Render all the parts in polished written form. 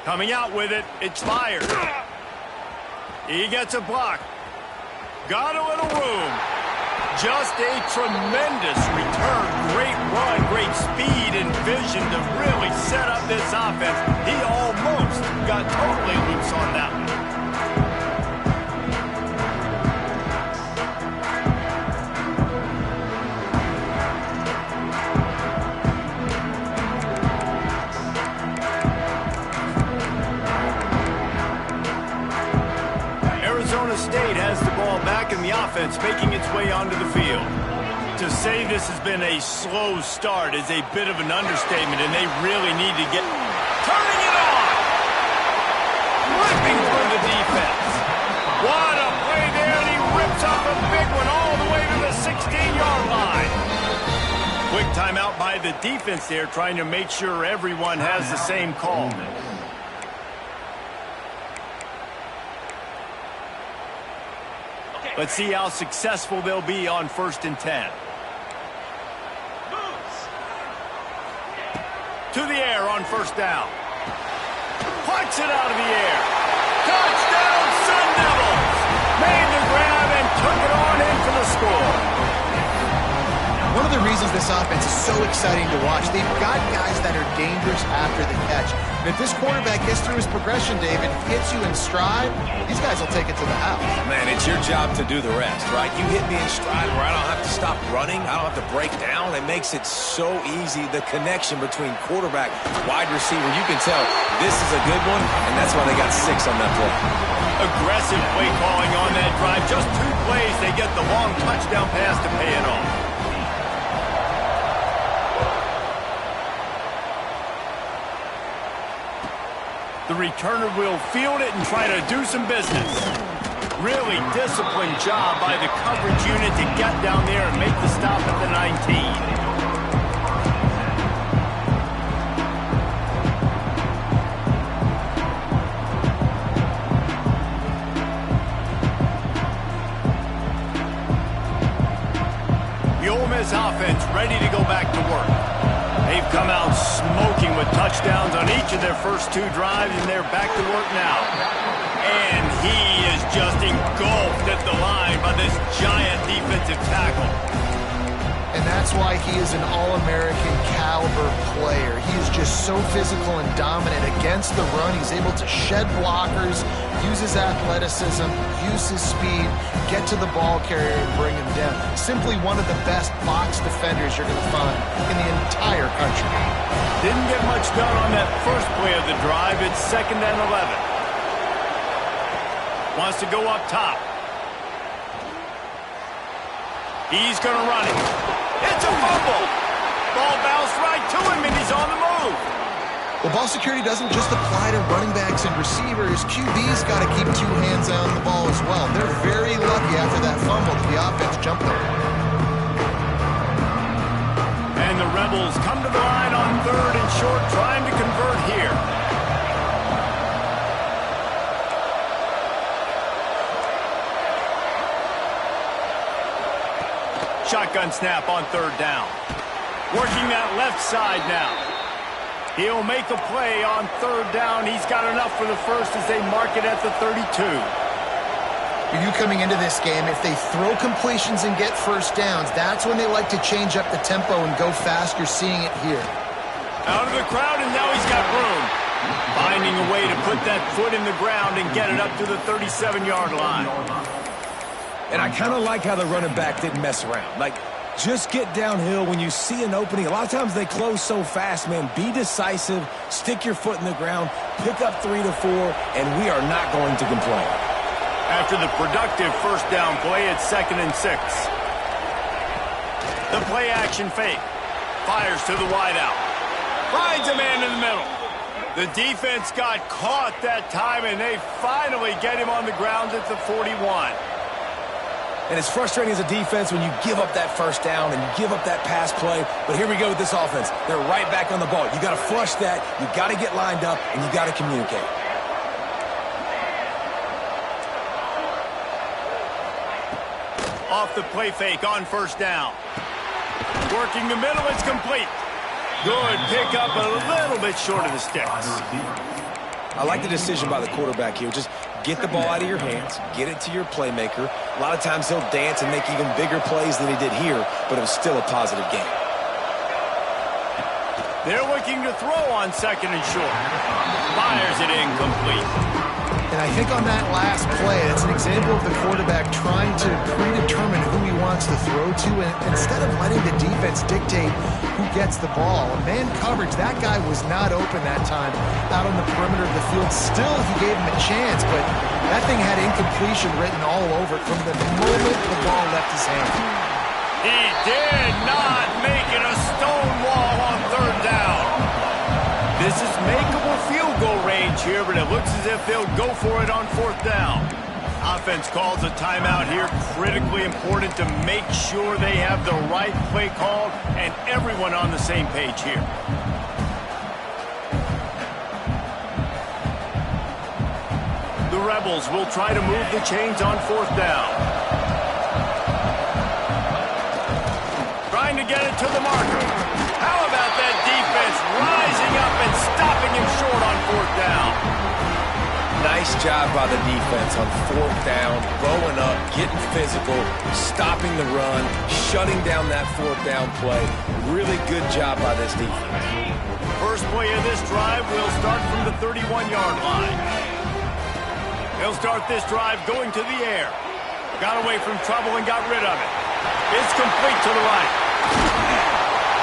Coming out with it. It's fired. He gets a block. Got a little room. Just a tremendous return. Great run, great speed and vision to really set up this offense. He almost got totally loose on that one. Arizona State has the ball back in the offense, making its way onto the field. To say this has been a slow start is a bit of an understatement, and they really need to get... Turning it on! Ripping through the defense. What a play there, and he rips up a big one all the way to the 16-yard line. Quick timeout by the defense there, trying to make sure everyone has the same call. Let's see how successful they'll be on 1st and 10. To the air on 1st down. Plucks it out of the air. Touchdown, Sun Devils! Made the grab and took it on in for the score. One of the reasons this offense is so exciting to watch, they've got guys that are dangerous after the catch. And if this quarterback gets through his progression, David, hits you in stride, these guys will take it to the house. Man, it's your job to do the rest, right? You hit me in stride where I don't have to stop running. I don't have to break down. It makes it so easy. The connection between quarterback, wide receiver, you can tell this is a good one, and that's why they got 6 on that play. Aggressive play calling on that drive. Just 2 plays, they get the long touchdown pass to pay it off. The returner will field it and try to do some business. Really disciplined job by the coverage unit to get down there and make the stop at the 19. The Ole Miss offense ready to go back to work. They've come out smoking with touchdowns on each of their first 2 drives, and they're back to work now. And he is just engulfed at the line by this giant defensive tackle. And that's why he is an All-American caliber player. He is just so physical and dominant against the run. He's able to shed blockers, use his athleticism, use his speed, get to the ball carrier and bring him down. Simply one of the best box defenders you're going to find in the entire country. Didn't get much done on that first play of the drive. It's 2nd and 11. Wants to go up top. He's going to run it. It's a fumble. Ball bounced right to him, and he's on the move. Well, ball security doesn't just apply to running backs and receivers. QB's got to keep 2 hands on the ball as well. They're very lucky after that fumble that the offense jumped them. And the Rebels come to the line on 3rd and short, trying to convert here. Shotgun snap on 3rd down. Working that left side now. He'll make a play on 3rd down. He's got enough for the first as they mark it at the 32. For you coming into this game, if they throw completions and get first downs, that's when they like to change up the tempo and go fast. You're seeing it here. Out of the crowd, and now he's got room. Finding a way to put that foot in the ground and get it up to the 37-yard line. And I kind of like how the running back didn't mess around. Like, just get downhill when you see an opening. A lot of times they close so fast, man. Be decisive, stick your foot in the ground, pick up 3 to 4, and we are not going to complain. After the productive first down play, it's 2nd and 6. The play action fake. Fires to the wideout. Finds a man in the middle. The defense got caught that time, and they finally get him on the ground at the 41. And it's frustrating as a defense when you give up that first down and you give up that pass play. But here we go with this offense. They're right back on the ball. You got to flush that. You got to get lined up, and you got to communicate. Off the play fake on first down. Working the middle, it's complete. Good pickup, a little bit short of the sticks. I like the decision by the quarterback here. Just get the ball out of your hands, get it to your playmaker. A lot of times he'll dance and make even bigger plays than he did here, but it was still a positive game. They're looking to throw on 2nd and short. Fires it incomplete. And I think on that last play, it's an example of the quarterback trying to predetermine who he wants to throw to, and instead of letting the defense dictate who gets the ball. In man coverage, that guy was not open that time out on the perimeter of the field. Still, he gave him a chance, but that thing had incompletion written all over it from the moment the ball left his hand. He did not make it a stone wall on 3rd down. This is makeable field goal range here, but it looks as if they'll go for it on 4th down. Offense calls a timeout here. Critically important to make sure they have the right play called and everyone on the same page here. The Rebels will try to move the chains on 4th down. Trying to get it to the marker. How about that defense rising up and stopping him short on 4th down? Nice job by the defense on 4th down, bowing up, getting physical, stopping the run, shutting down that 4th down play. Really good job by this defense. First play of this drive will start from the 31-yard line. They'll start this drive going to the air. Got away from trouble and got rid of it. It's complete to the right.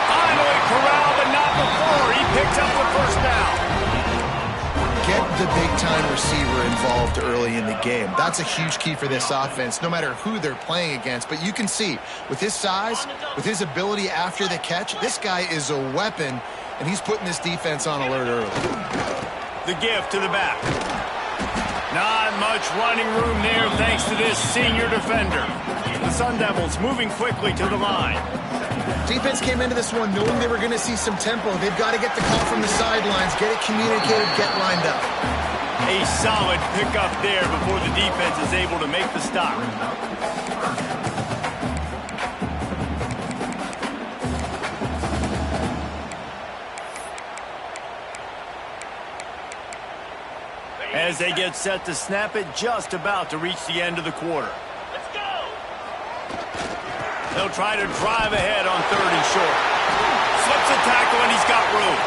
Finally corralled, but not before. He picks up the 1st down. Get the big-time receiver involved early in the game. That's a huge key for this offense, no matter who they're playing against. But you can see, with his size, with his ability after the catch, this guy is a weapon, and he's putting this defense on alert early. The give to the back. Not much running room there thanks to this senior defender. The Sun Devils moving quickly to the line. Defense came into this one knowing they were going to see some tempo. They've got to get the call from the sidelines, get it communicated, get lined up. A solid pickup there before the defense is able to make the stop. As they get set to snap it, just about to reach the end of the quarter. Let's go! They'll try to drive ahead on 3rd and short. Slips a tackle and he's got room.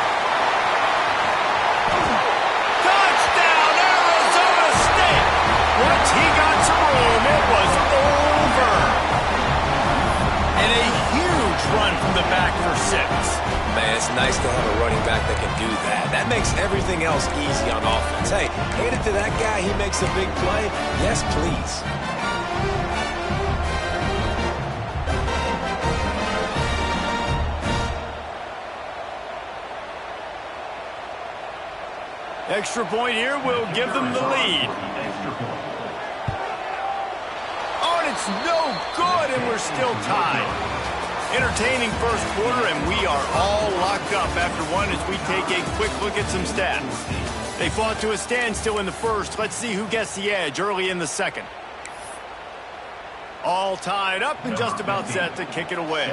Touchdown, Arizona State! Once he got some room, it was over. And a huge run from the back for 6. Man, it's nice to have a running back that can do that. That makes everything else easy on offense. Hey, hand it to that guy. He makes a big play. Yes, please. Extra point here will give them the lead. Oh, and it's no good, and we're still tied. Entertaining first quarter, and we are all locked up after one as we take a quick look at some stats. They fought to a standstill in the first. Let's see who gets the edge early in the second. All tied up and just about set to kick it away.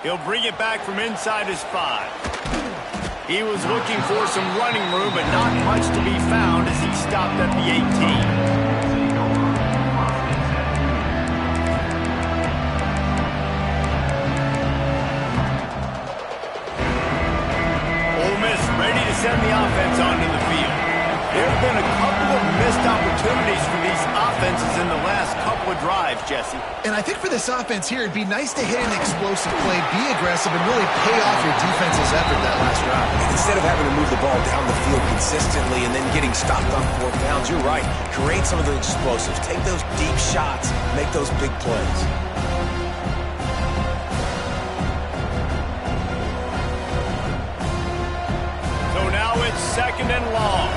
He'll bring it back from inside his 5. He was looking for some running room, but not much to be found as he stopped at the 18. Ole Miss ready to send the offense onto the field. There have been a couple of missed opportunities for these offenses in the last couple of drives, Jesse. And I think for this offense here, it'd be nice to hit an explosive play, be aggressive, and really pay off your defense's effort that last drive. And instead of having to move the ball down the field consistently and then getting stopped on 4th downs, you're right. Create some of those explosives. Take those deep shots. Make those big plays. So now it's 2nd and long.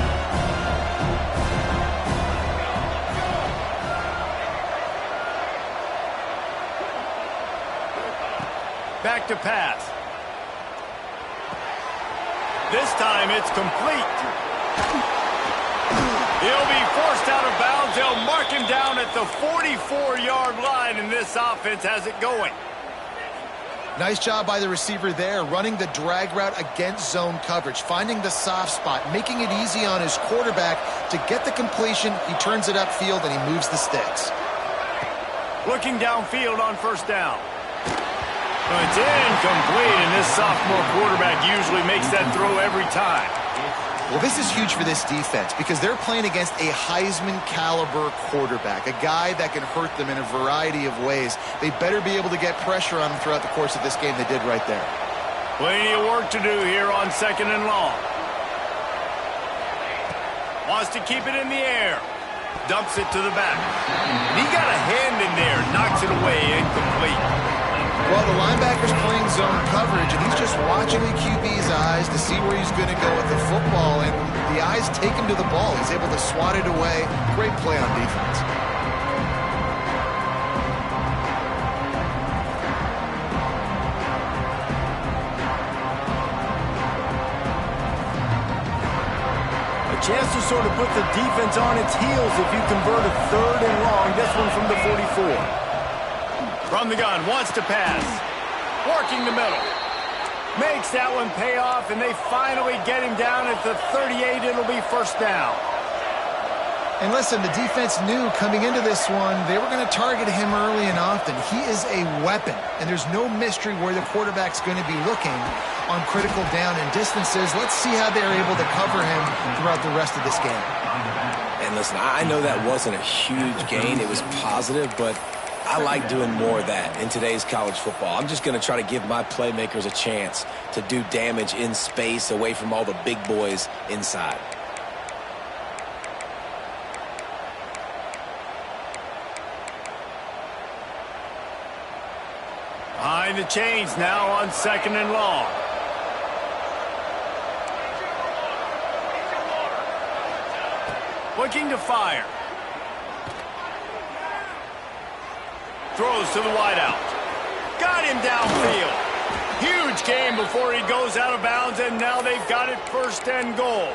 Back to pass. This time it's complete. He'll be forced out of bounds. They'll mark him down at the 44-yard line, and this offense has it going. Nice job by the receiver there, running the drag route against zone coverage, finding the soft spot, making it easy on his quarterback to get the completion. He turns it upfield, and he moves the sticks. Looking downfield on first down. It's incomplete, and this sophomore quarterback usually makes that throw every time. Well, this is huge for this defense because they're playing against a Heisman-caliber quarterback, a guy that can hurt them in a variety of ways. They better be able to get pressure on him throughout the course of this game. They did right there. Plenty of work to do here on 2nd and long. Wants to keep it in the air. Dumps it to the back. And he got a hand in there. Knocks it away. Incomplete. Well, the linebacker's playing zone coverage, and he's just watching the QB's eyes to see where he's going to go with the football, and the eyes take him to the ball. He's able to swat it away. Great play on defense. A chance to sort of put the defense on its heels if you convert a 3rd and long. This one from the 44. From the gun, wants to pass. Working the middle. Makes that one pay off, and they finally get him down at the 38. It'll be first down. And listen, the defense knew coming into this one, they were going to target him early and often. He is a weapon, and there's no mystery where the quarterback's going to be looking on critical down and distances. Let's see how they're able to cover him throughout the rest of this game. And listen, I know that wasn't a huge gain. It was positive, but I like doing more of that in today's college football. I'm just going to try to give my playmakers a chance to do damage in space away from all the big boys inside. Behind the chains now on 2nd and long. Looking to fire. Throws to the wideout. Got him downfield. Huge game before he goes out of bounds, and now they've got it 1st and goal.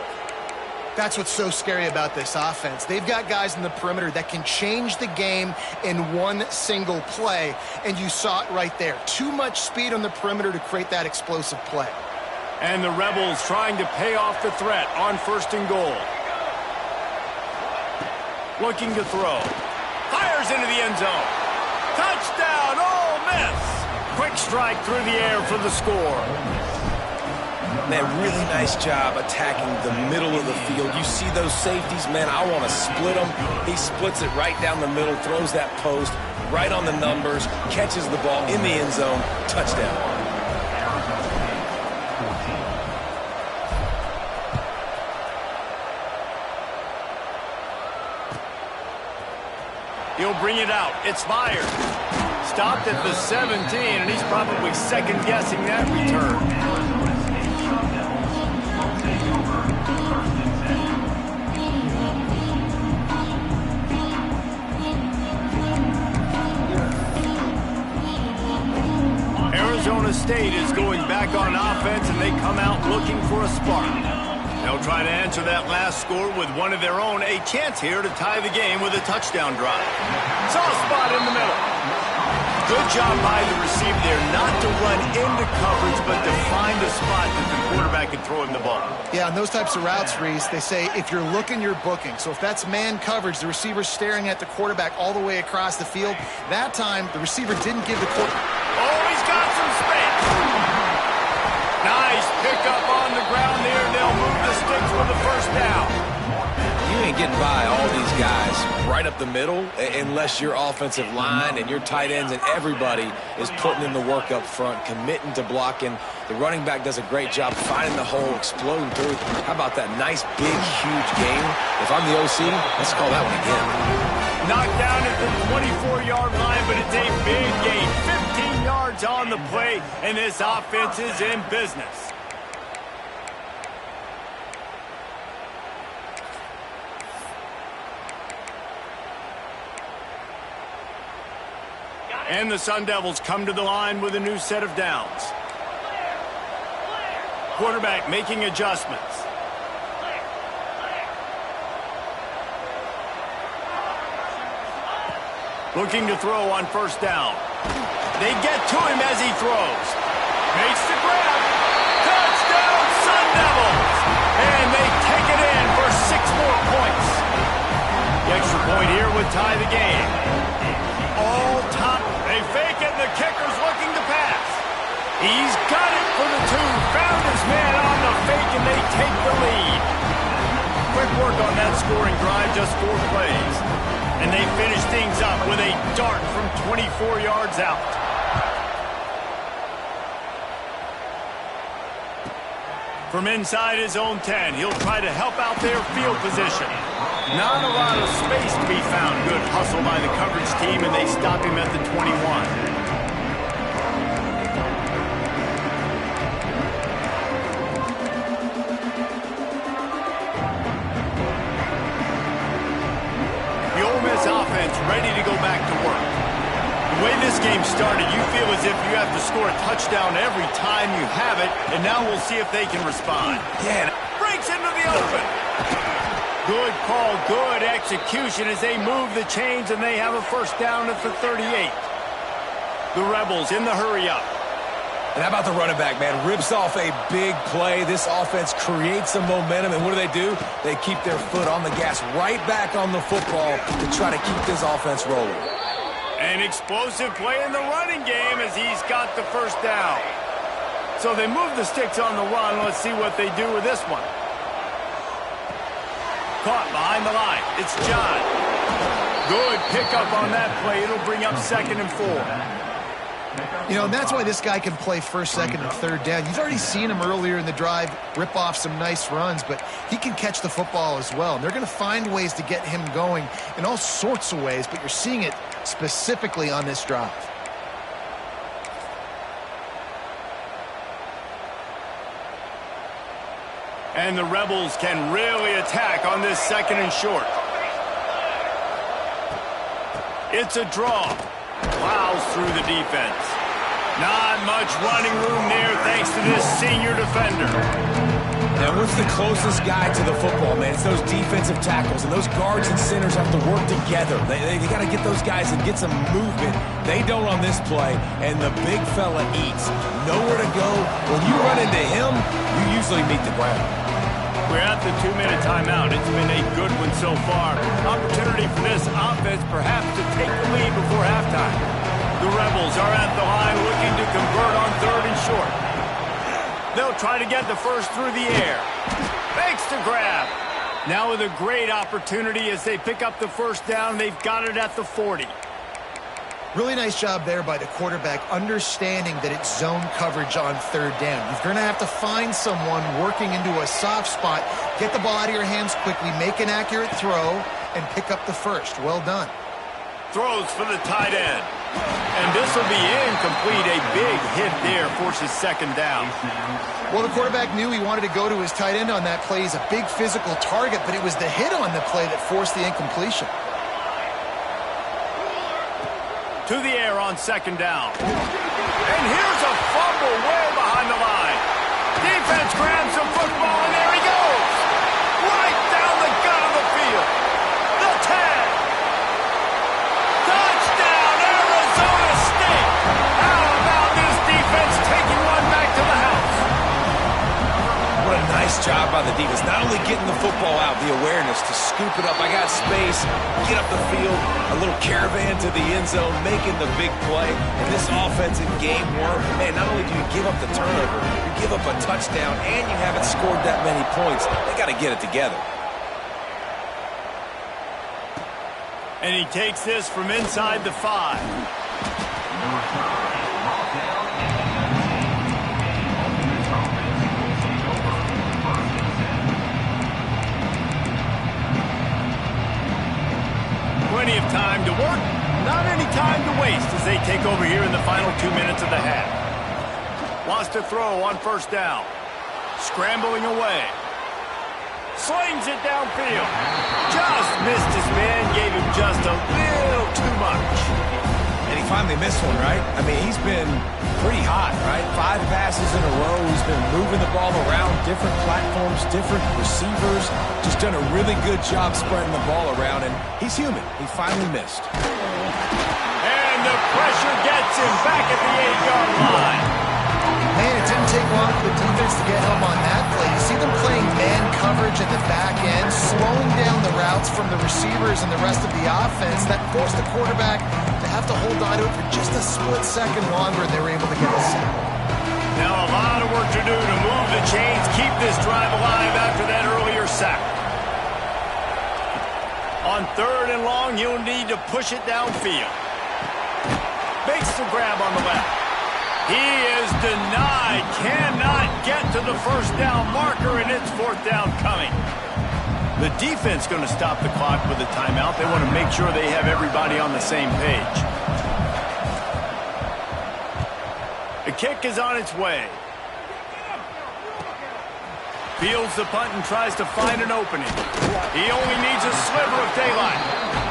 That's what's so scary about this offense. They've got guys in the perimeter that can change the game in one single play, and you saw it right there. Too much speed on the perimeter to create that explosive play. And the Rebels trying to pay off the threat on 1st and goal. Looking to throw. Fires into the end zone. Touchdown, Ole Miss! Quick strike through the air for the score. Man, really nice job attacking the middle of the field. You see those safeties, man, I want to split them. He splits it right down the middle, throws that post, right on the numbers, catches the ball in the end zone, touchdown. He'll bring it out. It's fired. Stopped at the 17, and he's probably second-guessing that return. Arizona State is going back on offense, and they come out looking for a spark. They'll try to answer that last score with one of their own. A chance here to tie the game with a touchdown drive. Soft spot in the middle. Good job by the receiver there not to run into coverage, but to find a spot that the quarterback can throw him the ball. Yeah, on those types of routes, Reese, they say if you're looking, you're booking. So if that's man coverage, the receiver's staring at the quarterback all the way across the field. That time, the receiver didn't give the quarterback. Oh, he's got some space. Nice pickup on the ground there. They'll move the sticks with the first down. You ain't getting by all these guys right up the middle unless your offensive line and your tight ends and everybody is putting in the work up front, committing to blocking. The running back does a great job finding the hole, exploding through. How about that nice, big, huge game? If I'm the OC, let's call that one again. Knocked down at the 24-yard line, but it's a big game. 15 yards on the play, and this offense is in business. And the Sun Devils come to the line with a new set of downs. Quarterback making adjustments. Looking to throw on first down. They get to him as he throws. Makes the grab. Touchdown, Sun Devils! And they take it in for 6 more points. The extra point here would tie the game. All top. They fake it, and the kicker's looking to pass. He's got it for the 2. Found his man on the fake, and they take the lead. Quick work on that scoring drive, just 4 plays. And they finish things up with a dart from 24 yards out. From inside his own 10, he'll try to help out their field position. Not a lot of space to be found. Good hustle by the coverage team, and they stop him at the 21. Offense ready to go back to work. The way this game started, you feel as if you have to score a touchdown every time you have it, and now we'll see if they can respond. Yeah, breaks into the open. Good call, good execution as they move the chains, and they have a first down at the 38. The Rebels in the hurry up. And how about the running back, man? Rips off a big play. This offense creates some momentum, and what do? They keep their foot on the gas, right back on the football to try to keep this offense rolling. An explosive play in the running game as he's got the first down. So they move the sticks on the run. Let's see what they do with this one. Caught behind the line. It's John. Good pickup on that play. It'll bring up 2nd and 4. You know, and that's why this guy can play 1st, 2nd, and 3rd down. You've already seen him earlier in the drive rip off some nice runs, but he can catch the football as well. And they're going to find ways to get him going in all sorts of ways, but you're seeing it specifically on this drive. And the Rebels can really attack on this 2nd and short. It's a draw. Plows through the defense. Not much running room there thanks to this senior defender. Now, what's the closest guy to the football, man? It's those defensive tackles, and those guards and centers have to work together. They got to get those guys and get some movement. They don't on this play, and the big fella eats. Nowhere to go. When you run into him, you usually meet the ground. We're at the 2-minute timeout. It's been a good one so far. Opportunity for this offense perhaps to take the lead before halftime. The Rebels are at the line looking to convert on 3rd and short. They'll try to get the first through the air. Fakes to grab. Now with a great opportunity as they pick up the first down. They've got it at the 40. Really nice job there by the quarterback, understanding that it's zone coverage on 3rd down. You're going to have to find someone working into a soft spot, get the ball out of your hands quickly, make an accurate throw, and pick up the first. Well done. Throws for the tight end. And this will be incomplete. A big hit there forces 2nd down. Well, the quarterback knew he wanted to go to his tight end on that play. He's a big physical target, but it was the hit on the play that forced the incompletion. To the air on 2nd down. And here's a fumble way behind the line. Defense grabs the football, and there he goes. Right down the gut of the field. The tag. Touchdown, Arizona State. How about this defense taking one back to the house? What a nice job by the defense. Not only getting the football out, the awareness to scoop it up. I got space, get up the field, a little caravan to the end zone, making the big play. And this offensive game work, man, not only do you give up the turnover, you give up a touchdown, and you haven't scored that many points. They got to get it together. And he takes this from inside the 5. Plenty of time to work, not any time to waste as they take over here in the final 2 minutes of the half. Wants to throw on 1st down. Scrambling away. Slings it downfield. Just missed his man, gave him just a little too much. And he finally missed one, right? I mean, he's been pretty hot, right? 5 passes in a row. He's been moving the ball around, different platforms, different receivers. Just done a really good job spreading the ball around, and he's human. He finally missed. And the pressure gets him back at the 8-yard line. Man, it didn't take long for the defense to get home on that play. You see them playing man coverage at the back end, slowing down the routes from the receivers and the rest of the offense. That forced the quarterback to have to hold on to it for just a split second longer, and they were able to get the sack. Now a lot of work to do to move the chains, keep this drive alive after that earlier sack. On 3rd and long, he'll need to push it downfield. Makes the grab on the left. He is denied, cannot get to the first down marker, and it's 4th down coming. The defense going to stop the clock with a timeout. They want to make sure they have everybody on the same page. The kick is on its way. Fields the punt and tries to find an opening. He only needs a sliver of daylight.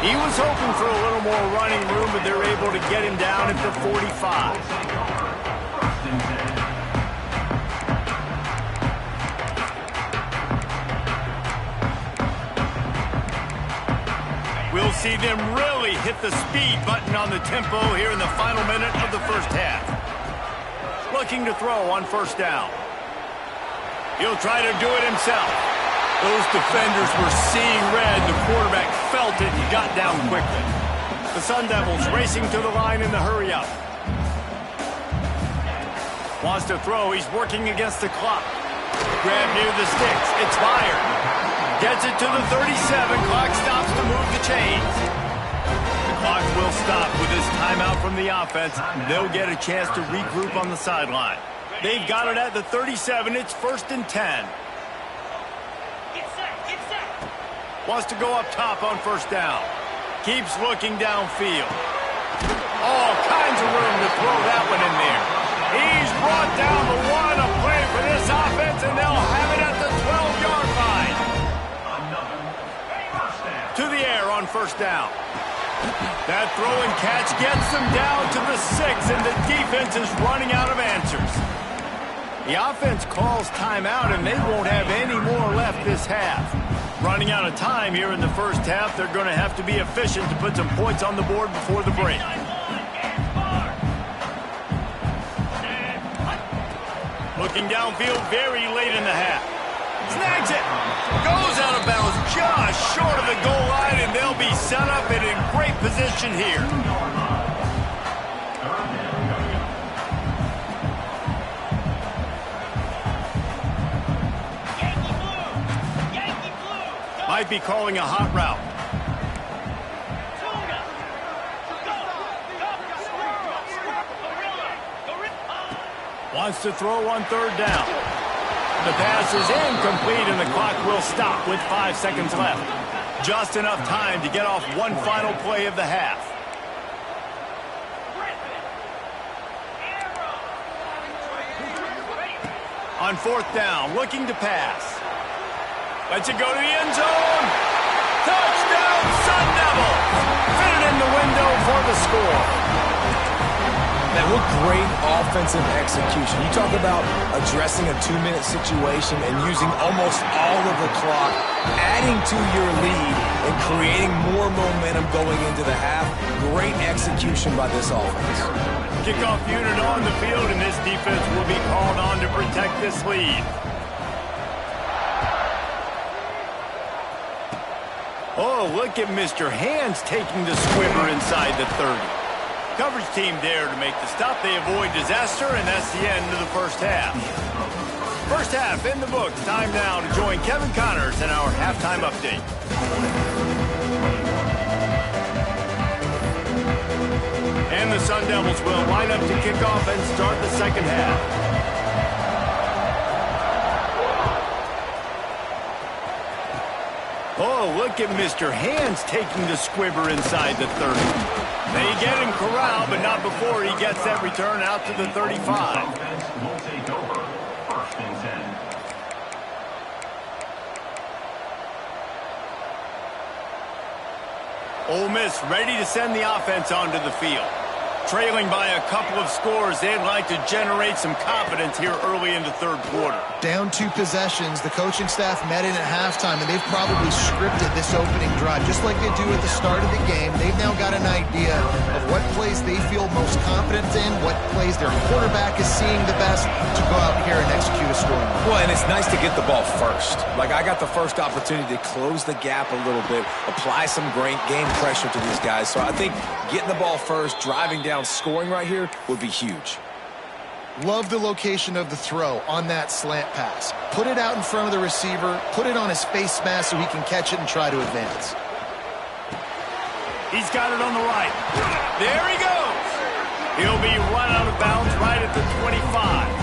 He was hoping for a little more running room, but they're able to get him down at the 45. We'll see them really hit the speed button on the tempo here in the final minute of the first half. Looking to throw on 1st down. He'll try to do it himself. Those defenders were seeing red. The quarterback felt it and got down quickly. The Sun Devils racing to the line in the hurry-up. Wants to throw. He's working against the clock. Grab near the sticks. It's fired. Gets it to the 37. Clock stops to move the chains. The clock will stop with this timeout from the offense. They'll get a chance to regroup on the sideline. They've got it at the 37. It's 1st and 10. Wants to go up top on 1st down. Keeps looking downfield. All kinds of room to throw that one in there. He's brought down the one, a play for this offense, and they'll have it at the 12-yard line. To the air on 1st down. That throw and catch gets them down to the 6, and the defense is running out of answers. The offense calls timeout, and they won't have any more left this half. Running out of time here in the first half, they're going to have to be efficient to put some points on the board before the break. Looking downfield very late in the half. Snags it. Goes out of bounds just short of the goal line, and they'll be set up and in great position here. Might be calling a hot route. Wants to throw on 3rd down. The pass is incomplete, and the clock will stop with 5 seconds left. Just enough time to get off one final play of the half. On 4th down, looking to pass. Lets it go to the end zone. Touchdown, Sun Devils! Fit it in the window for the score. Man, what great offensive execution. You talk about addressing a 2-minute situation and using almost all of the clock, adding to your lead and creating more momentum going into the half. Great execution by this offense. Kickoff unit on the field, and this defense will be called on to protect this lead. Oh, look at Mr. Hands taking the squibber inside the 30. Coverage team there to make the stop. They avoid disaster, and that's the end of the first half. First half in the books. Time now to join Kevin Connors in our halftime update. And the Sun Devils will line up to kick off and start the second half. Oh, look at Mr. Hands taking the squibber inside the 30. They get him corralled, but not before he gets that return out to the 35. Will take over 1st and 10. Ole Miss ready to send the offense onto the field. Trailing by a couple of scores, they'd like to generate some confidence here early in the third quarter. Down 2 possessions, the coaching staff met in at halftime, and they've probably scripted this opening drive. Just like they do at the start of the game, they've now got an idea of what plays they feel most confident in, what plays their quarterback is seeing the best to go out here and execute a scoring. Well, and it's nice to get the ball first. Like, I got the first opportunity to close the gap a little bit, apply some great game pressure to these guys. So I think getting the ball first, driving down, scoring right here would be huge. Love the location of the throw on that slant pass. Put it out in front of the receiver, put it on his face mask so he can catch it and try to advance. He's got it on the right. There he goes. He'll be run out of bounds right at the 25.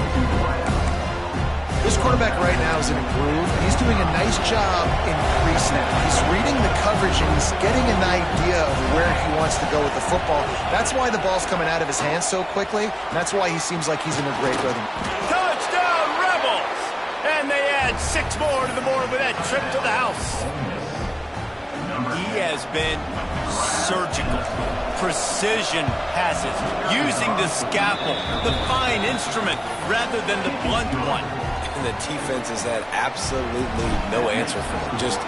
This quarterback right now is in a groove, and he's doing a nice job in pre-snap. He's reading the coverage, and he's getting an idea of where he wants to go with the football. That's why the ball's coming out of his hands so quickly, and that's why he seems like he's in a great rhythm. Touchdown, Rebels! And they add 6 more to the board with that trip to the house. He has been surgical. Precision passes, using the scalpel, the fine instrument, rather than the blunt one. And the defense has had absolutely no answer for him. Just,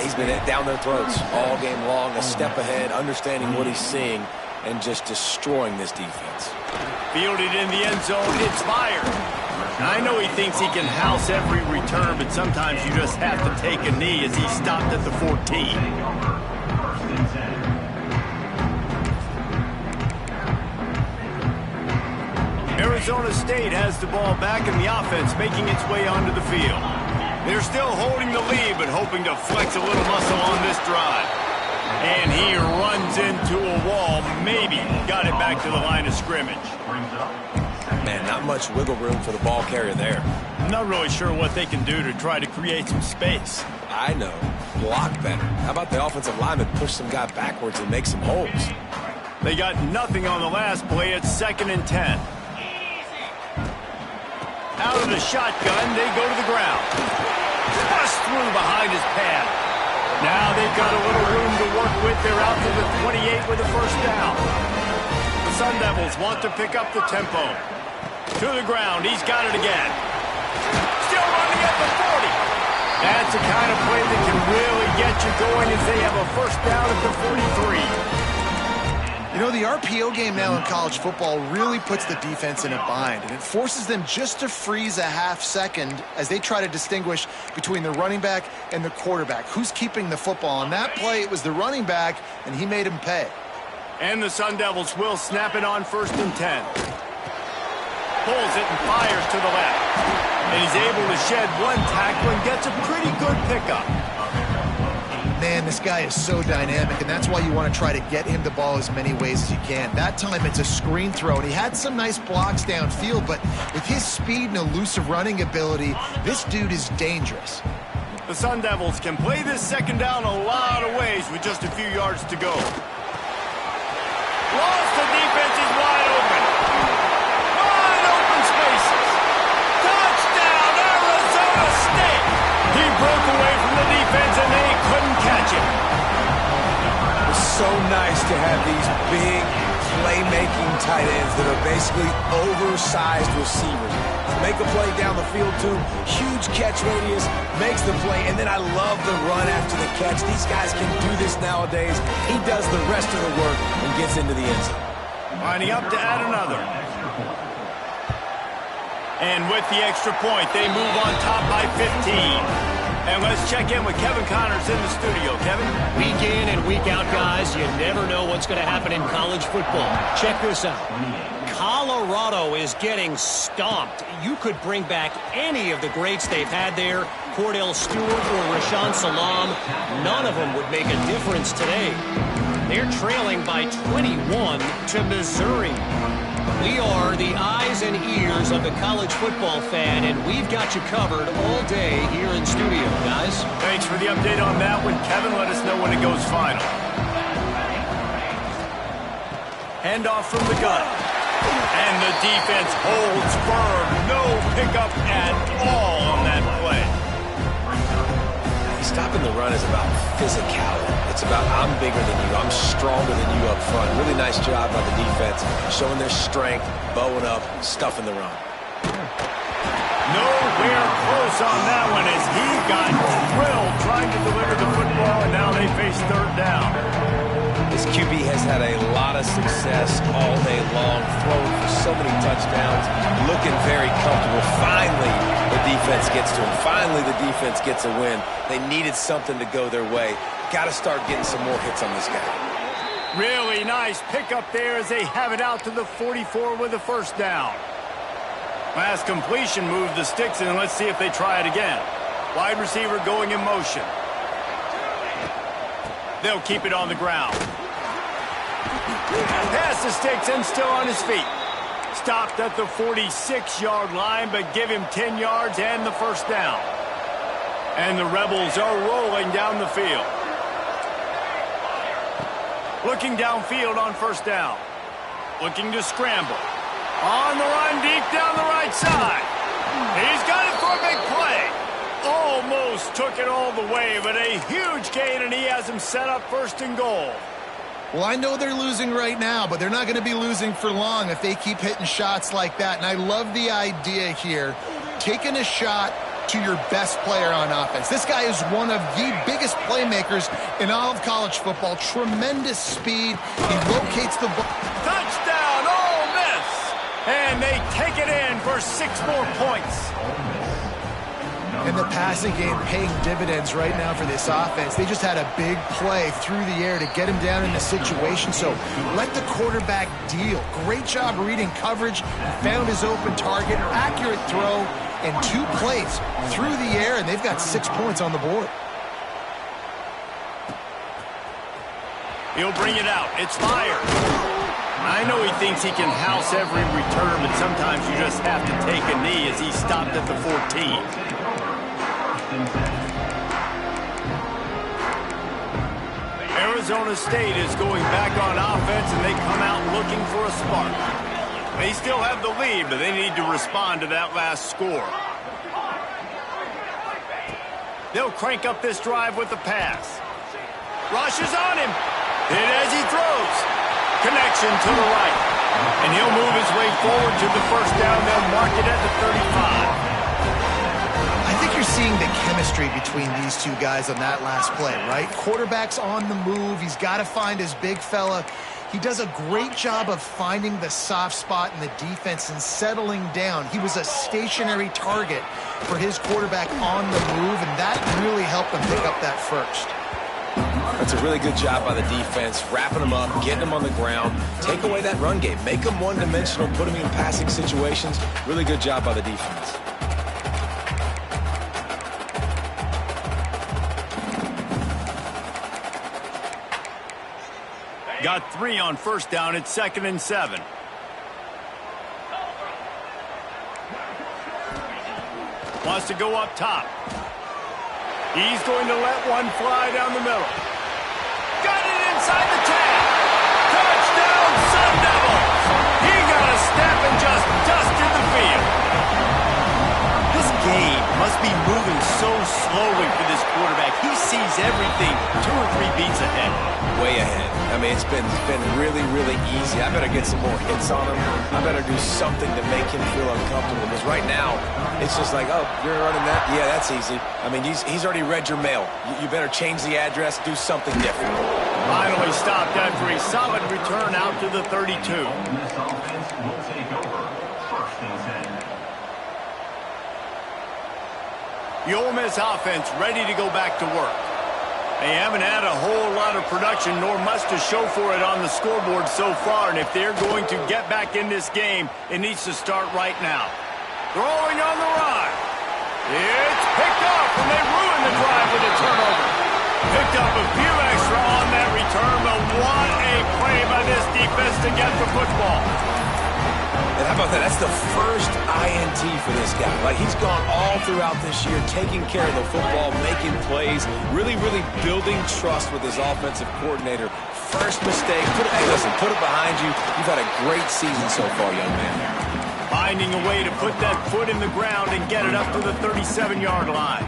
he's been down their throats all game long, a step ahead, understanding what he's seeing, and just destroying this defense. Fielded in the end zone, it's fired. I know he thinks he can house every return, but sometimes you just have to take a knee as he stopped at the 14. Arizona State has the ball back in the offense, making its way onto the field. They're still holding the lead, but hoping to flex a little muscle on this drive. And he runs into a wall, maybe got it back to the line of scrimmage. Man, not much wiggle room for the ball carrier there. I'm not really sure what they can do to try to create some space. I know. Block better. How about the offensive lineman push some guy backwards and make some holes? They got nothing on the last play. It's 2nd and 10. Out of the shotgun, they go to the ground. Bust through behind his pad. Now they've got a little room to work with. They're out to the 28 with a first down. The Sun Devils want to pick up the tempo. To the ground, he's got it again. Still running at the 40. That's the kind of play that can really get you going as they have a first down at the 43. You know, the RPO game now in college football really puts the defense in a bind, and it forces them just to freeze a half second as they try to distinguish between the running back and the quarterback. Who's keeping the football? On that play, it was the running back, and he made him pay. And the Sun Devils will snap it on 1st and 10. Pulls it and fires to the left. And he's able to shed one tackle and gets a pretty good pickup. Man, this guy is so dynamic, and that's why you want to try to get him the ball as many ways as you can. That time, it's a screen throw, and he had some nice blocks downfield, but with his speed and elusive running ability, this dude is dangerous. The Sun Devils can play this 2nd down a lot of ways with just a few yards to go. Lost, the defense is wide open. Wide open spaces. Touchdown, Arizona State. He broke away from the defense, and they couldn't catch him. It's so nice to have these big playmaking tight ends that are basically oversized receivers. Make a play down the field to him, huge catch radius, makes the play, and then I love the run after the catch. These guys can do this nowadays. He does the rest of the work and gets into the end zone. Lining up to add another. And with the extra point, they move on top by 15. And let's check in with Kevin Connors in the studio. Kevin? Week in and week out, guys, you never know what's going to happen in college football. Check this out. Colorado is getting stomped. You could bring back any of the greats they've had there, Cordell Stewart or Rashaan Salam. None of them would make a difference today. They're trailing by 21 to Missouri. We are the eyes and ears of the college football fan, and we've got you covered all day here in studio, guys. Thanks for the update on that one, Kevin. Let us know when it goes final. Handoff from the gun. And the defense holds firm. No pickup at all on that play. He's stopping the run is about physicality. It's about I'm bigger than you, I'm stronger than you up front. Really nice job by the defense, showing their strength, bowing up, stuffing the run. Nowhere close on that one as he got drilled trying to deliver the football, and now they face third down. This QB has had a lot of success all day long, throwing for so many touchdowns, looking very comfortable. Finally, the defense gets to him. Finally, the defense gets a win. They needed something to go their way. Got to start getting some more hits on this guy. Really nice pickup there as they have it out to the 44 with a first down. Last completion moved the sticks, and let's see if they try it again. Wide receiver going in motion. They'll keep it on the ground. Pass the sticks and still on his feet. Stopped at the 46-yard line, but give him 10 yards and the first down. And the Rebels are rolling down the field. Looking downfield on first down. Looking to scramble. On the run deep down the right side. He's got it for a big play. Almost took it all the way, but a huge gain, and he has him set up first and goal. Well, I know they're losing right now, but they're not going to be losing for long if they keep hitting shots like that. And I love the idea here, taking a shot to your best player on offense. This guy is one of the biggest playmakers in all of college football. Tremendous speed. He locates the ball. Touchdown, Ole Miss! And they take it in for 6 more points. And the passing game paying dividends right now for this offense. They just had a big play through the air to get him down in the situation. So let the quarterback deal. Great job reading coverage. Found his open target. Accurate throw. And 2 plays through the air, and they've got 6 points on the board. He'll bring it out. It's fired. I know he thinks he can house every return, but sometimes you just have to take a knee as he stopped at the 14. Arizona State is going back on offense, and they come out looking for a spark. They still have the lead, but they need to respond to that last score. They'll crank up this drive with the pass. Rush is on him. Hit as he throws. Connection to the right. And he'll move his way forward to the first down. They'll mark it at the 35. I think you're seeing the chemistry between these two guys on that last play, right? Quarterback's on the move. He's got to find his big fella. He does a great job of finding the soft spot in the defense and settling down. He was a stationary target for his quarterback on the move, and that really helped him pick up that first. That's a really good job by the defense, wrapping him up, getting him on the ground, take away that run game, make him one-dimensional, put him in passing situations. Really good job by the defense. Got 3 on first down. It's 2nd and 7. Wants to go up top. He's going to let one fly down the middle. Got it inside the 10. Touchdown, Sun Devils! He got a step and just dusted the field. This game must be moving so slowly for this quarterback. He sees everything 2 or 3 beats ahead. Way ahead. I mean, it's been really, really easy. I better get some more hits on him. I better do something to make him feel uncomfortable. Because right now, it's just like, oh, you're running that? Yeah, that's easy. I mean, he's already read your mail. You better change the address, do something different. Finally stopped after a solid return out to the 32. This offense will take over. 1st and 10. The Ole Miss offense ready to go back to work. They haven't had a whole lot of production, nor much to show for it on the scoreboard so far, and if they're going to get back in this game, it needs to start right now. Throwing on the run. It's picked up, and they ruin the drive with a turnover. Picked up a few extra on that return, but what a play by this defense to get the football. And how about that? That's the first INT for this guy. Like, he's gone all throughout this year, taking care of the football, making plays, really, really building trust with his offensive coordinator. First mistake, put it behind you. You've had a great season so far, young man. Finding a way to put that foot in the ground and get it up to the 37-yard line.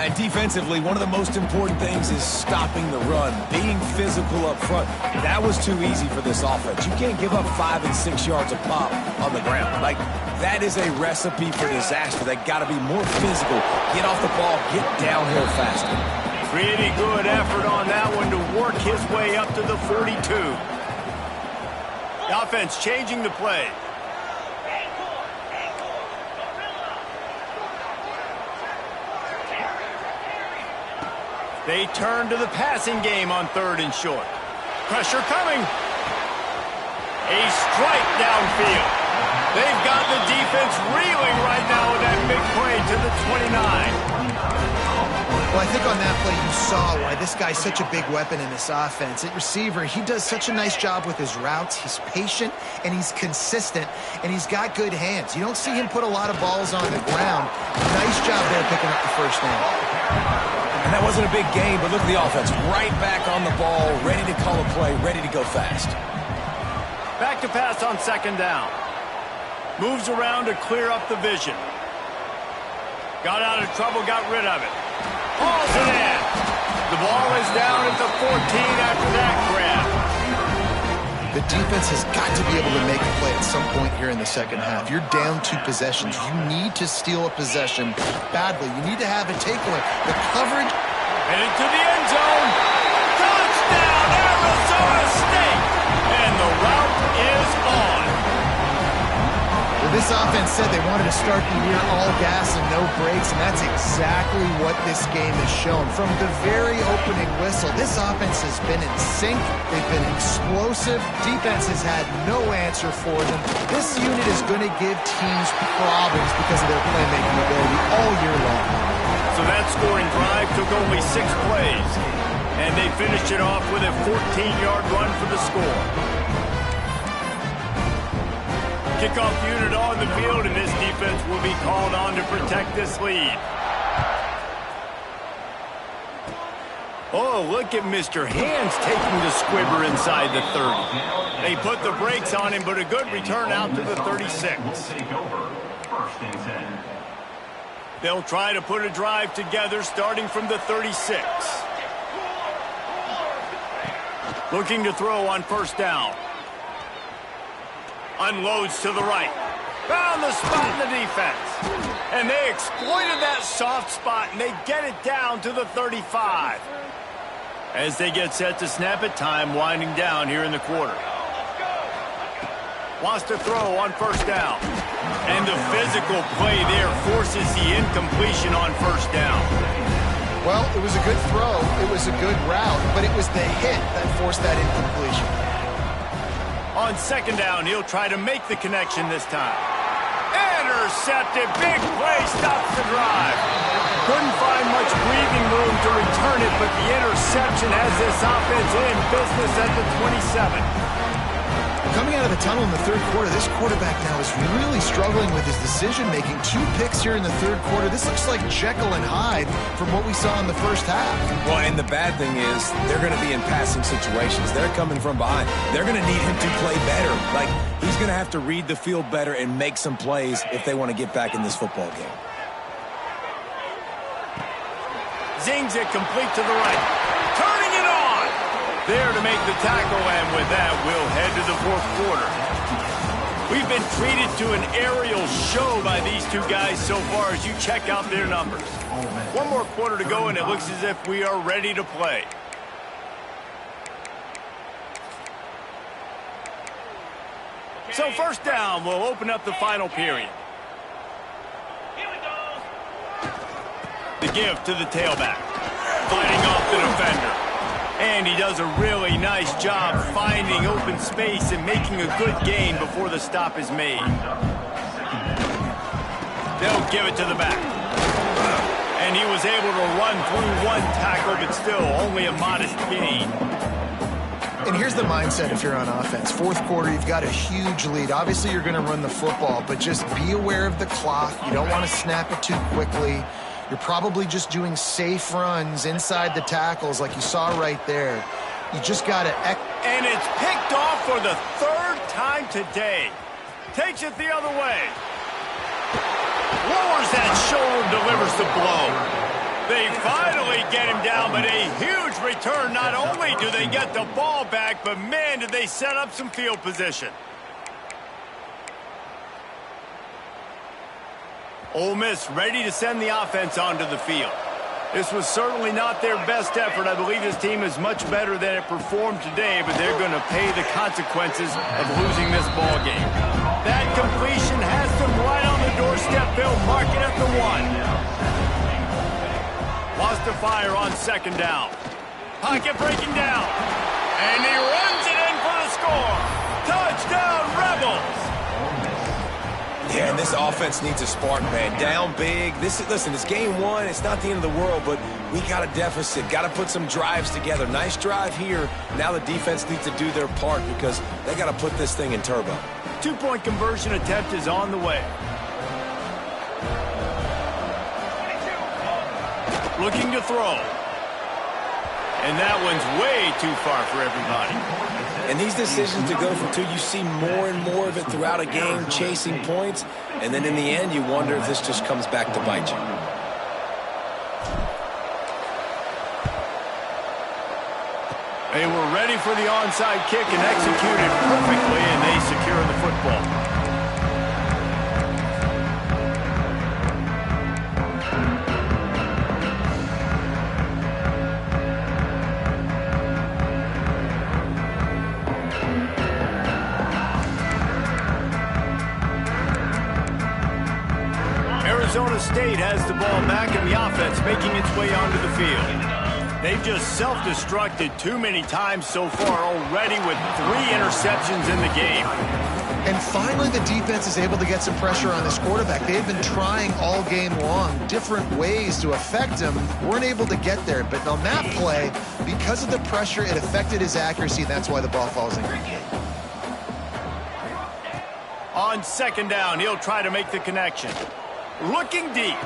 And defensively, one of the most important things is stopping the run, being physical up front. That was too easy for this offense. You can't give up 5 and 6 yards a pop on the ground. Like, that is a recipe for disaster. They got to be more physical, get off the ball, get downhill faster. Pretty good effort on that one to work his way up to the 42. The offense changing the play. They turn to the passing game on 3rd and short. Pressure coming. A strike downfield. They've got the defense reeling right now with that big play to the 29. Well, I think on that play you saw why this guy's such a big weapon in this offense. At receiver, he does such a nice job with his routes. He's patient, and he's consistent, and he's got good hands. You don't see him put a lot of balls on the ground. Nice job there picking up the first down. And that wasn't a big gain, but look at the offense. Right back on the ball, ready to call a play, ready to go fast. Back to pass on 2nd down. Moves around to clear up the vision. Got out of trouble, got rid of it. Hauls it in. The ball is down at the 14 after that grab. The defense has got to be able to make a play at some point here in the second half. You're down 2 possessions. You need to steal a possession badly. You need to have a takeaway. The coverage. Headed to the end zone. Touchdown, Arizona State. And the route is on. Well, this offense said they wanted to start the year all gas and no brakes, and that's exactly what this game has shown. From the very opening whistle, this offense has been in sync. They've been explosive. Defense has had no answer for them. This unit is going to give teams problems because of their playmaking ability all year long. So that scoring drive took only 6 plays, and they finished it off with a 14-yard run for the score. Kickoff unit on the field, and this defense will be called on to protect this lead. Oh, look at Mr. Hands taking the squibber inside the 30. They put the brakes on him, but a good return out to the 36. They'll try to put a drive together starting from the 36. Looking to throw on 1st down. Unloads to the right. Found the spot in the defense. And they exploited that soft spot, and they get it down to the 35. As they get set to snap it, time winding down here in the quarter. Wants to throw on 1st down. And the physical play there forces the incompletion on 1st down. Well, it was a good throw. It was a good route, but it was the hit that forced that incompletion. On 2nd down, he'll try to make the connection this time. Intercepted. Big play stops the drive. Couldn't find much breathing room to return it, but the interception has this offense in business at the 27. Coming out of the tunnel in the 3rd quarter, this quarterback now is really struggling with his decision-making. 2 picks here in the 3rd quarter. This looks like Jekyll and Hyde from what we saw in the 1st half. Well, and the bad thing is they're going to be in passing situations. They're coming from behind. They're going to need him to play better. Like, he's going to have to read the field better and make some plays if they want to get back in this football game. Zings it complete to the right. Turning it on. There to make the tackle, and with that, we'll head to the 4th quarter. We've been treated to an aerial show by these 2 guys so far as you check out their numbers. 1 more quarter to go, and it looks as if we are ready to play. So 1st down will open up the final period. The give to the tailback. Fighting off the defender. And he does a really nice job finding open space and making a good gain before the stop is made. They'll give it to the back. And he was able to run through 1 tackle, but still only a modest gain. And here's the mindset if you're on offense. 4th quarter, you've got a huge lead. Obviously, you're going to run the football, but just be aware of the clock. You don't want to snap it too quickly. You're probably just doing safe runs inside the tackles like you saw right there. You just got to... And it's picked off for the 3rd time today. Takes it the other way. Lowers that shoulder, delivers the blow. They finally get him down, but a huge return. Not only do they get the ball back, but man, did they set up some field position. Ole Miss ready to send the offense onto the field. This was certainly not their best effort. I believe this team is much better than it performed today, but they're going to pay the consequences of losing this ball game. That completion has them right on the doorstep. They'll mark it at the 1. Lost to fire on second down. Pocket breaking down. And he runs it in for the score. Touchdown, Rebels! Yeah, and this offense needs a spark, man. Down big. Listen, it's game 1. It's not the end of the world, but we got a deficit. Got to put some drives together. Nice drive here. Now the defense needs to do their part because they got to put this thing in turbo. 2-point conversion attempt is on the way. Looking to throw. And that one's way too far for everybody. And these decisions to go for 2, you see more and more of it throughout a game, chasing points. And then in the end, you wonder if this just comes back to bite you. They were ready for the onside kick and executed perfectly, and they secure the football. Arizona State has the ball back and the offense making its way onto the field. They've just self-destructed too many times so far already with 3 interceptions in the game. And finally the defense is able to get some pressure on this quarterback. They've been trying all game long different ways to affect him. Weren't able to get there, but on that play, because of the pressure, it affected his accuracy, and that's why the ball falls in. On second down, he'll try to make the connection. Looking deep.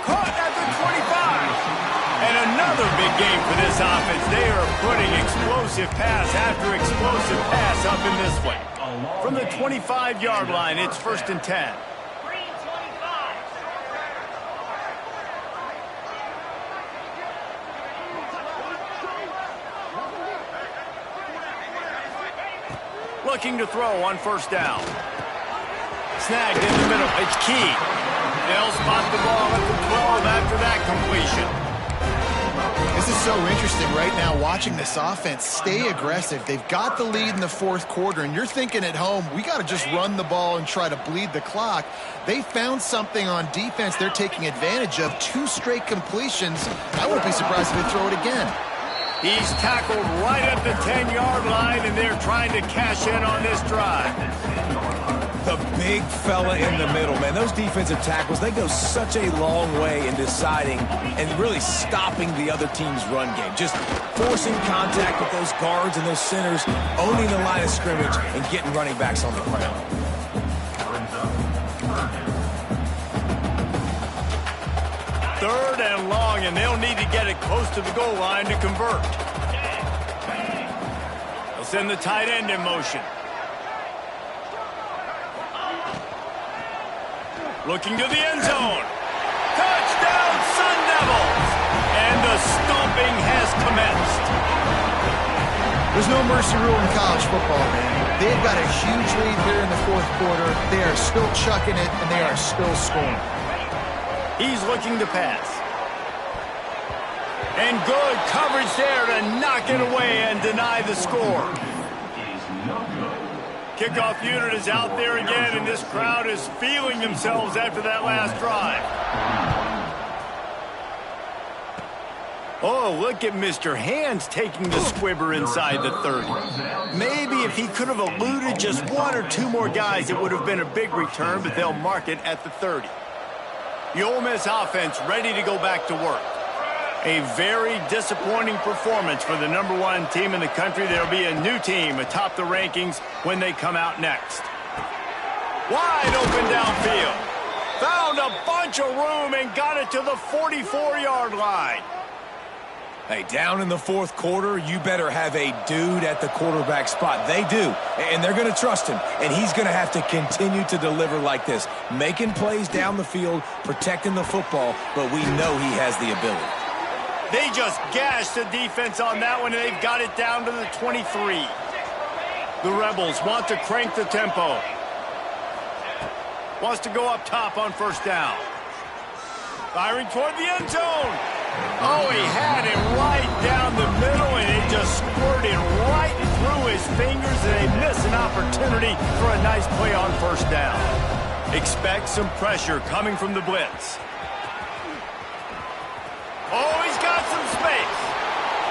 Caught at the 25. And another big game for this offense. They are putting explosive pass after explosive pass up in this way. From the 25-yard line, it's 1st and 10. Looking to throw on 1st down. Snagged in the middle. It's key. They'll spot the ball at the 12 after that completion. This is so interesting right now, watching this offense stay aggressive. They've got the lead in the 4th quarter, and you're thinking at home, we got to just run the ball and try to bleed the clock. They found something on defense they're taking advantage of. 2 straight completions. I won't be surprised if they throw it again. He's tackled right at the 10-yard line, and they're trying to cash in on this drive. The big fella in the middle, man. Those defensive tackles, they go such a long way in deciding and really stopping the other team's run game. Just forcing contact with those guards and those centers, owning the line of scrimmage, and getting running backs on the ground. Third and long, and they'll need to get it close to the goal line to convert. They'll send the tight end in motion. Looking to the end zone. Touchdown, Sun Devils! And the stomping has commenced. There's no mercy rule in college football, man. They've got a huge lead here in the 4th quarter. They are still chucking it, and they are still scoring. He's looking to pass. And good coverage there to knock it away and deny the score. Kickoff unit is out there again, and this crowd is feeling themselves after that last drive. Oh, look at Mr. Hands taking the squibber inside the 30. Maybe if he could have eluded just 1 or 2 more guys, it would have been a big return, but they'll mark it at the 30. The Ole Miss offense ready to go back to work. A very disappointing performance for the #1 team in the country. There'll be a new team atop the rankings when they come out next. Wide open downfield. Found a bunch of room and got it to the 44-yard line. Hey, down in the fourth quarter, you better have a dude at the quarterback spot. They do, and they're going to trust him, and he's going to have to continue to deliver like this, making plays down the field, protecting the football, but we know he has the ability. They just gashed the defense on that one, and they've got it down to the 23. The Rebels want to crank the tempo. Wants to go up top on first down. Firing toward the end zone. Oh, he had it right down the middle, and it just squirted right through his fingers, and they miss an opportunity for a nice play on first down. Expect some pressure coming from the blitz. Oh, he's got some space.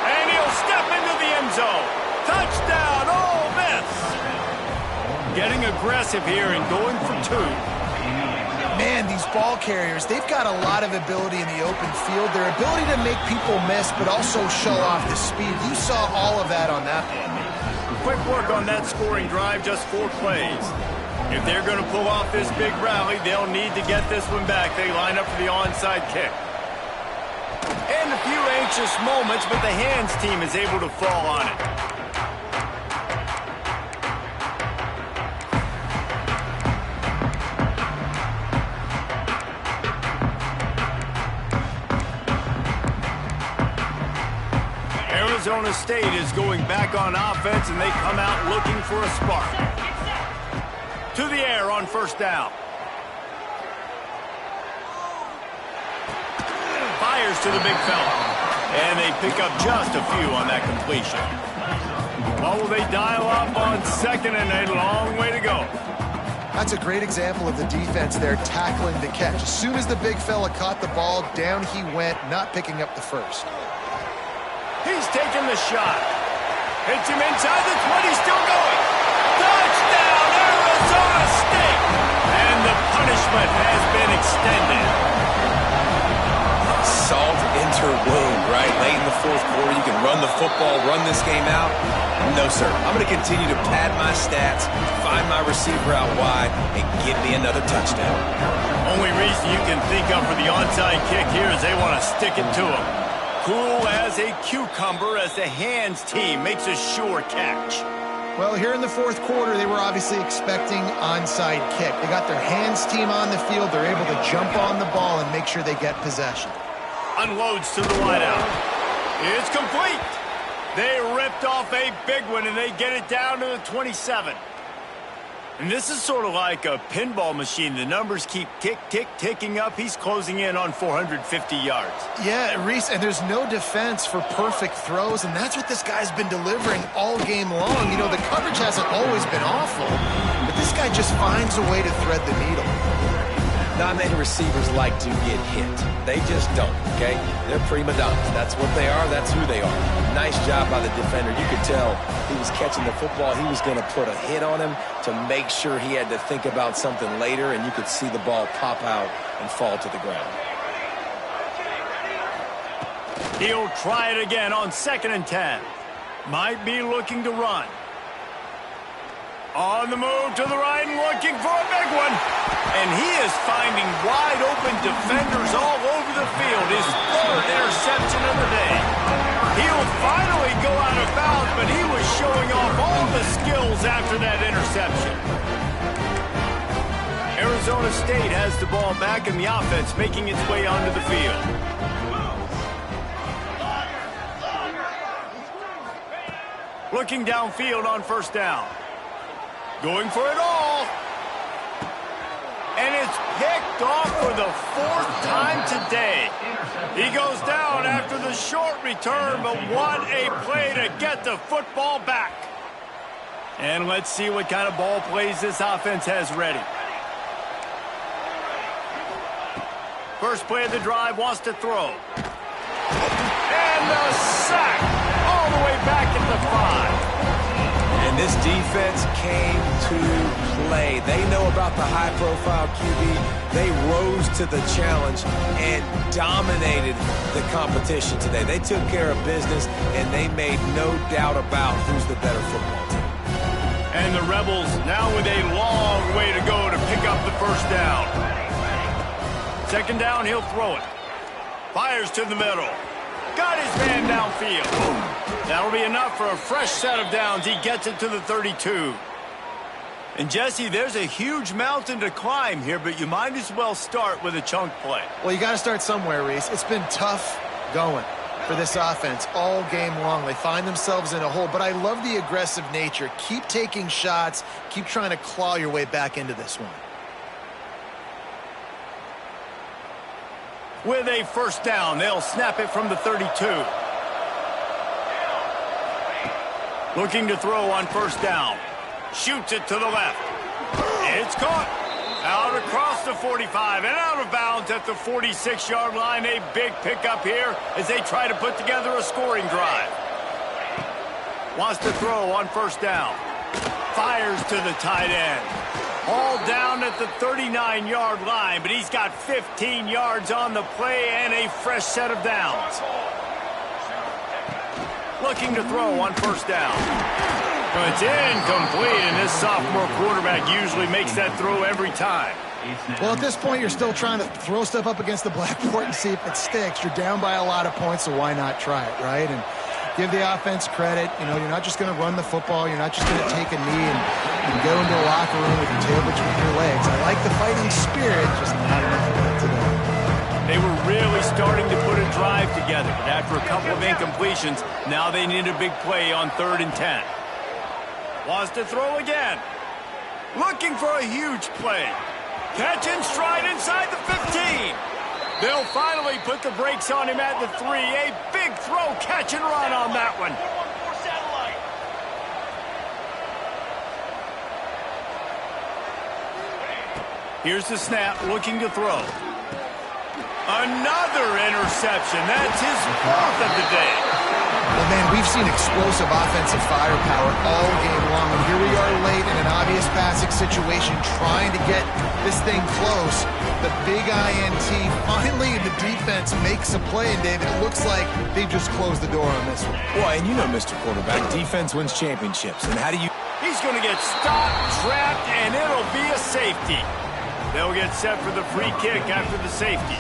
And he'll step into the end zone. Touchdown, Ole Miss. Getting aggressive here and going for two. Man, these ball carriers, they've got a lot of ability in the open field. Their ability to make people miss, but also show off the speed. You saw all of that on that play. Quick work on that scoring drive, just 4 plays. If they're going to pull off this big rally, they'll need to get this one back. They line up for the onside kick. And a few anxious moments, but the hands team is able to fall on it. Arizona State is going back on offense, and they come out looking for a spark. To the air on first down. Fires to the big fella. And they pick up just a few on that completion. What will they dial up on second, and a long way to go? That's a great example of the defense there tackling the catch. As soon as the big fella caught the ball, down he went, not picking up the first. He's taking the shot. Hits him inside the 20, still going. Touchdown, Arizona State! And the punishment has been extended. Salt enter wound, right? Late in the fourth quarter, you can run the football, run this game out. No, sir. I'm going to continue to pad my stats, find my receiver out wide, and give me another touchdown. Only reason you can think of for the onside kick here is they want to stick it to him. Cool as a cucumber as the hands team makes a sure catch. Well, here in the fourth quarter, they were obviously expecting onside kick. They got their hands team on the field. They're able to jump on the ball and make sure they get possession. Unloads to the wideout. It's complete. They ripped off a big one, and they get it down to the 27. And this is sort of like a pinball machine. The numbers keep ticking up. He's closing in on 450 yards. Yeah, Reese, and there's no defense for perfect throws, and that's what this guy's been delivering all game long. You know, the coverage hasn't always been awful, but this guy just finds a way to thread the needle. Not many receivers like to get hit. They just don't, okay? They're prima donnas. That's what they are. That's who they are. Nice job by the defender. You could tell he was catching the football. He was going to put a hit on him to make sure he had to think about something later, and you could see the ball pop out and fall to the ground. He'll try it again on 2nd and 10. Might be looking to run. On the move to the right and looking for a big one. And he is finding wide open defenders all over the field. His 3rd interception of the day. He'll finally go out of bounds, but he was showing off all the skills after that interception. Arizona State has the ball back, and the offense making its way onto the field. Looking downfield on first down. Going for it all. And it's picked off for the 4th time today. He goes down after the short return, but what a play to get the football back. And let's see what kind of ball plays this offense has ready. First play of the drive, wants to throw. And a sack all the way back at the 5. And this defense came to play. They know about the high-profile QB. They rose to the challenge and dominated the competition today. They took care of business, and they made no doubt about who's the better football team. And the Rebels now with a long way to go to pick up the first down. 2nd down, he'll throw it. Fires to the middle. Got his man downfield. That'll be enough for a fresh set of downs. He gets it to the 32. And, Jesse, there's a huge mountain to climb here, but you might as well start with a chunk play. Well, you got to start somewhere, Reese. It's been tough going for this offense all game long. They find themselves in a hole, but I love the aggressive nature. Keep taking shots. Keep trying to claw your way back into this one. With a first down, they'll snap it from the 32. Looking to throw on first down. Shoots it to the left. It's caught. Out across the 45 and out of bounds at the 46-yard line. A big pickup here as they try to put together a scoring drive. Wants to throw on first down. Fires to the tight end. All down at the 39-yard line, but he's got 15 yards on the play and a fresh set of downs. Looking to throw on first down. It's incomplete, and this sophomore quarterback usually makes that throw every time. Well, at this point, you're still trying to throw stuff up against the blackboard and see if it sticks. You're down by a lot of points, so why not try it, right? And give the offense credit. You know, you're not just going to run the football. You're not just going to take a knee and go into a locker room with your tail between your legs. I like the fighting spirit, just not enough of that today. They were really starting to put a drive together, but after a couple of incompletions, now they need a big play on 3rd and 10. Wants to throw again. Looking for a huge play. Catch and stride inside the 15. They'll finally put the brakes on him at the 3. A big throw, catch and run on that one. Here's the snap, looking to throw. Another interception. That's his 4th of the day. Well, man, we've seen explosive offensive firepower all game long, and here we are late in an obvious passing situation trying to get this thing close. The big INT, finally the defense makes a play, and David, it looks like they just closed the door on this one. Boy, and you know, Mr. Quarterback, defense wins championships. And how do you... He's going to get stopped, trapped, and it'll be a safety. They'll get set for the free kick after the safety.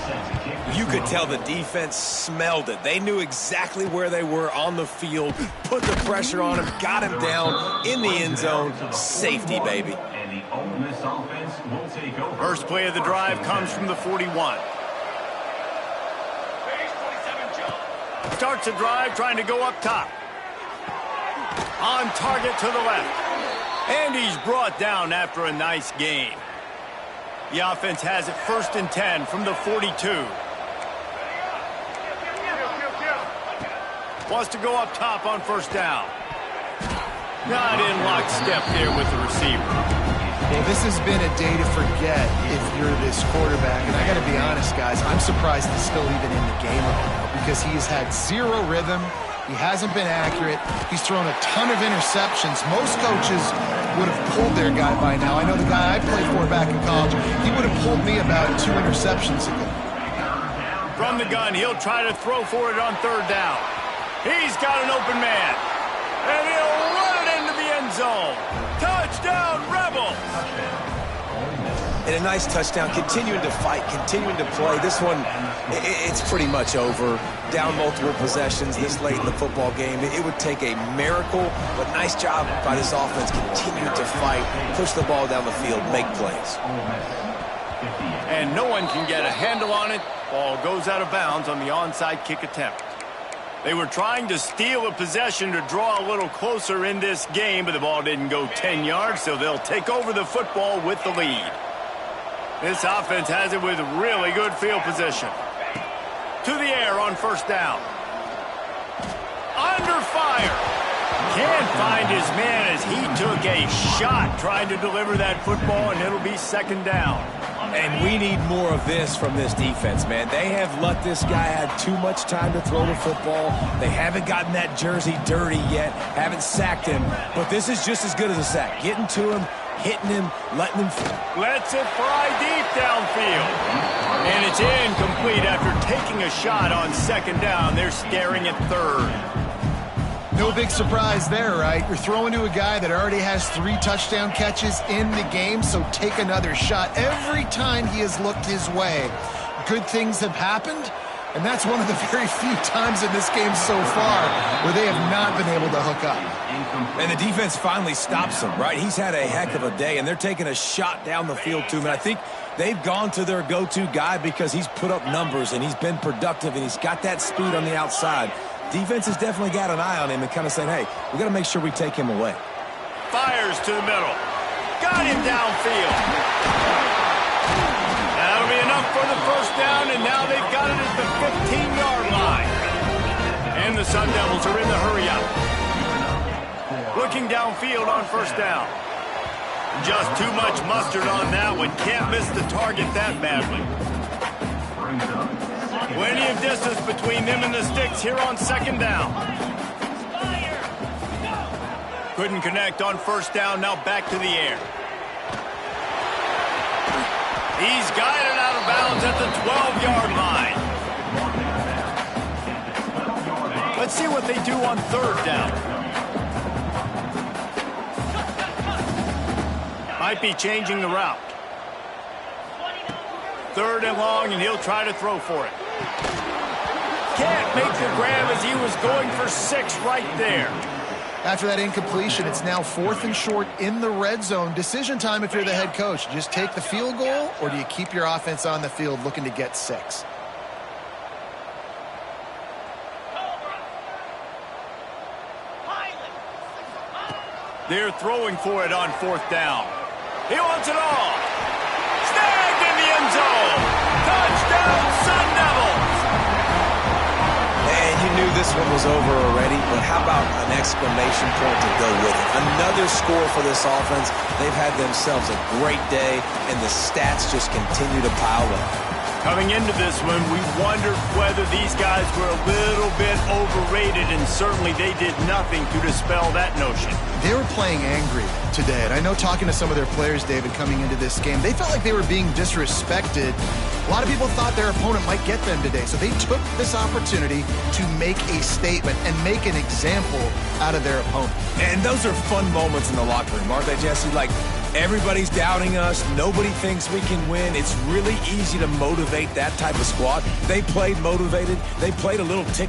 You could tell the defense smelled it. They knew exactly where they were on the field, put the pressure on him, got him down in the end zone. Safety, baby. And the Ole Miss offense will take over. First play of the drive comes from the 41. Starts the drive trying to go up top. On target to the left. And he's brought down after a nice gain. The offense has it 1st and 10 from the 42. Wants to go up top on first down. Not in lockstep there with the receiver. Well, this has been a day to forget if you're this quarterback. And I got to be honest, guys, I'm surprised he's still even in the game right now because he's had zero rhythm. He hasn't been accurate. He's thrown a ton of interceptions. Most coaches would have pulled their guy by now. I know the guy I played for back in college, he would have pulled me about 2 interceptions ago. From the gun, he'll try to throw for it on 3rd down. He's got an open man. And he'll run it into the end zone. Touchdown, Rebels! And a nice touchdown, continuing to fight, continuing to play. This one, it's pretty much over. Down multiple possessions this late in the football game. It would take a miracle, but nice job by this offense. Continue to fight, push the ball down the field, make plays. And no one can get a handle on it. Ball goes out of bounds on the onside kick attempt. They were trying to steal a possession to draw a little closer in this game, but the ball didn't go 10 yards, so they'll take over the football with the lead. This offense has it with really good field position. To the air on first down. Under fire. Can't find his man as he took a shot trying to deliver that football, and it'll be 2nd down. And we need more of this from this defense, man. They have let this guy have too much time to throw the football. They haven't gotten that jersey dirty yet, haven't sacked him. But this is just as good as a sack. Getting to him, hitting him, letting him... Lets it fly deep downfield. And it's incomplete after taking a shot on 2nd down. They're staring at 3rd. No big surprise there, right? You're throwing to a guy that already has 3 touchdown catches in the game, so take another shot. Every time he has looked his way, good things have happened, And that's one of the very few times in this game so far where they have not been able to hook up. And the defense finally stops him, right? He's had a heck of a day, and they're taking a shot down the field to him. And I think they've gone to their go-to guy because he's put up numbers, and he's been productive, and he's got that speed on the outside. Defense has definitely got an eye on him and kind of saying, hey, we got to make sure we take him away. Fires to the middle. Got him downfield. That'll be enough for the first down, and now they've got it at the 15-yard line. And the Sun Devils are in the hurry-up. Looking downfield on first down. Just too much mustard on that one. Can't miss the target that badly. Plenty of distance between them and the sticks here on second down. Couldn't connect on first down. Now back to the air. He's guided out of bounds at the 12-yard line. Let's see what they do on third down. Might be changing the route. Third and long, and he'll try to throw for it. Can't make the grab as he was going for 6 right there. After that incompletion, it's now 4th and short in the red zone. Decision time if you're the head coach. Just take the field goal, or do you keep your offense on the field looking to get 6? They're throwing for it on 4th down. He wants it all. Snagged in the end zone. Touchdown, Sun Devils. And you knew this one was over already, but how about an exclamation point to go with it? Another score for this offense. They've had themselves a great day, and the stats just continue to pile up. Coming into this one, we wondered whether these guys were a little bit overrated, and certainly they did nothing to dispel that notion. They were playing angry today, and I know talking to some of their players, David, coming into this game, they felt like they were being disrespected. A lot of people thought their opponent might get them today, so they took this opportunity to make a statement and make an example out of their opponent. And those are fun moments in the locker room, aren't they, Jesse? Like, everybody's doubting us. Nobody thinks we can win. It's really easy to motivate that type of squad. They played motivated. They played a little tick